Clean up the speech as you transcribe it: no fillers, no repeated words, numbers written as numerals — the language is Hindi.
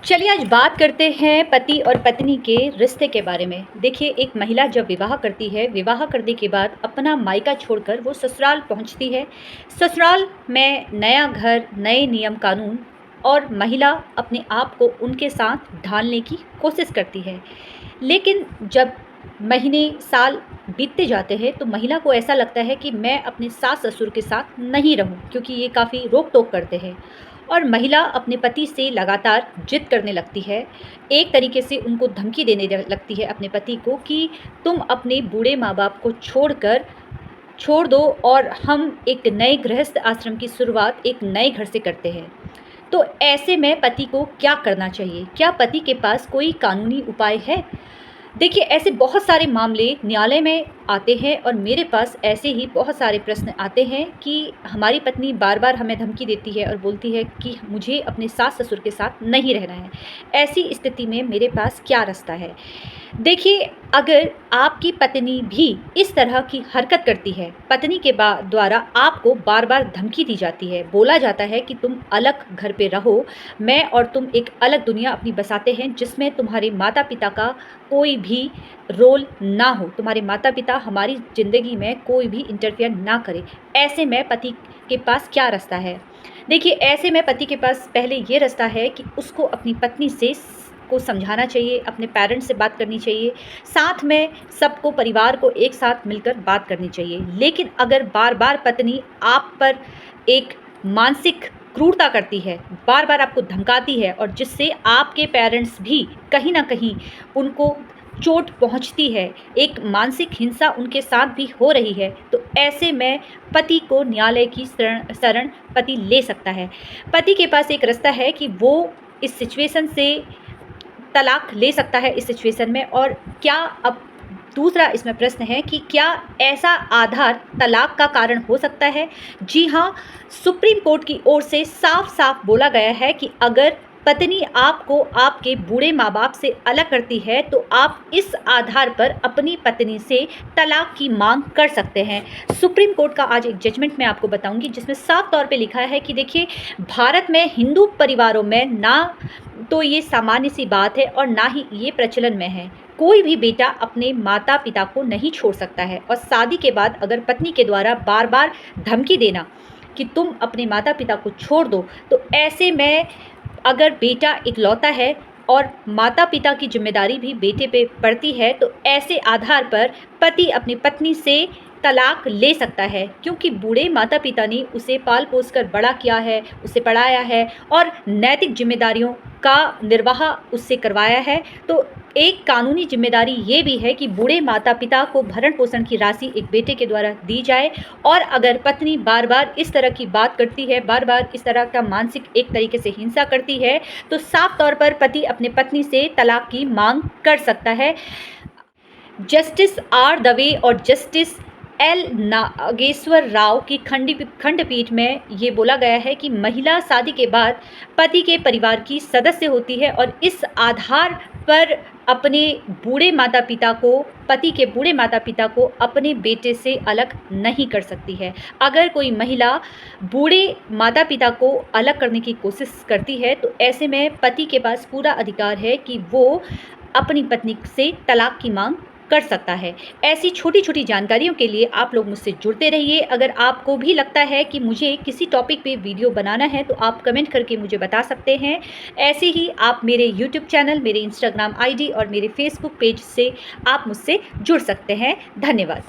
चलिए आज बात करते हैं पति और पत्नी के रिश्ते के बारे में। देखिए, एक महिला जब विवाह करती है, विवाह करने के बाद अपना मायका छोड़कर वो ससुराल पहुंचती है। ससुराल में नया घर, नए नियम कानून और महिला अपने आप को उनके साथ ढालने की कोशिश करती है। लेकिन जब महीने, साल बीतते जाते हैं तो महिला को ऐसा लगता है कि मैं अपने सास-ससुर के साथ नहीं रहूं, क्योंकि ये काफ़ी रोक-टोक करते हैं। और महिला अपने पति से लगातार जिद करने लगती है। एक तरीके से उनको धमकी देने लगती है अपने पति को कि तुम अपने बूढ़े माँ-बाप को छोड़ दो और हम एक नए गृहस्थ आश्रम की शुरुआत एक नए घर से करते हैं। तो ऐसे में पति को क्या करना चाहिए? क्या पति के पास कोई कानूनी उपाय है? देखिए, ऐसे बहुत सारे मामले न्यायालय में आते हैं और मेरे पास ऐसे ही बहुत सारे प्रश्न आते हैं कि हमारी पत्नी बार-बार हमें धमकी देती है और बोलती है कि मुझे अपने सास-ससुर के साथ नहीं रहना है। ऐसी स्थिति में मेरे पास क्या रास्ता है? देखिए, अगर आपकी पत्नी भी इस तरह की हरकत करती है, पत्नी के द्वारा आपको बार-बार धमकी दी जाती है, बोला जाता है कि तुम अलग घर पे रहो, मैं और तुम एक अलग दुनिया अपनी बसाते हैं जिसमें तुम्हारे माता-पिता का कोई भी रोल ना हो, तुम्हारे माता-पिता हमारी ज़िंदगी में कोई भी इंटरफेयर ना करें। ऐसे में पति के पास क्या रास्ता है? देखिए, ऐसे में पति के पास पहले ये रास्ता है कि उसको अपनी पत्नी को समझाना चाहिए, अपने पेरेंट्स से बात करनी चाहिए, साथ में सबको, परिवार को एक साथ मिलकर बात करनी चाहिए। लेकिन अगर बार-बार पत्नी आप पर एक मानसिक क्रूरता करती है, बार-बार आपको धमकाती है और जिससे आपके पेरेंट्स भी कहीं न कहीं उनको चोट पहुंचती है, एक मानसिक हिंसा उनके साथ भी हो रही है, तो ऐसे में पति को न्यायालय की शरण पति ले सकता है। पति के पास एक रास्ता है कि वो इस सिचुएशन से तलाक ले सकता है इस सिचुएशन में। और क्या, अब दूसरा इसमें प्रश्न है कि क्या ऐसा आधार तलाक का कारण हो सकता है? जी हाँ, सुप्रीम कोर्ट की ओर से साफ-साफ बोला गया है कि अगर पत्नी आपको आपके बूढ़े माँ-बाप से अलग करती है तो आप इस आधार पर अपनी पत्नी से तलाक की मांग कर सकते हैं। सुप्रीम कोर्ट का आज एक जजमेंट मैं आपको बताऊंगी जिसमें साफ तौर पे लिखा है कि देखिए, भारत में हिंदू परिवारों में ना तो ये सामान्य सी बात है और ना ही ये प्रचलन में है। कोई भी बेटा अपने माता पिता को नहीं छोड़ सकता है और शादी के बाद अगर पत्नी के द्वारा बार बार धमकी देना कि तुम अपने माता पिता को छोड़ दो, तो ऐसे में अगर बेटा इकलौता है और माता पिता की जिम्मेदारी भी बेटे पे पड़ती है, तो ऐसे आधार पर पति अपनी पत्नी से तलाक ले सकता है, क्योंकि बूढ़े माता पिता ने उसे पाल पोस कर बड़ा किया है, उसे पढ़ाया है और नैतिक जिम्मेदारियों का निर्वाह उससे करवाया है। तो एक कानूनी जिम्मेदारी ये भी है कि बूढ़े माता पिता को भरण पोषण की राशि एक बेटे के द्वारा दी जाए। और अगर पत्नी बार बार इस तरह की बात करती है, बार बार इस तरह का मानसिक एक तरीके से हिंसा करती है, तो साफ तौर पर पति अपने पत्नी से तलाक की मांग कर सकता है। जस्टिस आर दवे और जस्टिस एल नागेश्वर राव की खंडपीठ में ये बोला गया है कि महिला शादी के बाद पति के परिवार की सदस्य होती है और इस आधार पर अपने बूढ़े माता पिता को, पति के बूढ़े माता पिता को अपने बेटे से अलग नहीं कर सकती है। अगर कोई महिला बूढ़े माता पिता को अलग करने की कोशिश करती है तो ऐसे में पति के पास पूरा अधिकार है कि वो अपनी पत्नी से तलाक की मांग कर सकता है। ऐसी छोटी छोटी जानकारियों के लिए आप लोग मुझसे जुड़ते रहिए। अगर आपको भी लगता है कि मुझे किसी टॉपिक पे वीडियो बनाना है तो आप कमेंट करके मुझे बता सकते हैं। ऐसे ही आप मेरे यूट्यूब चैनल, मेरे इंस्टाग्राम आईडी और मेरे फेसबुक पेज से आप मुझसे जुड़ सकते हैं। धन्यवाद।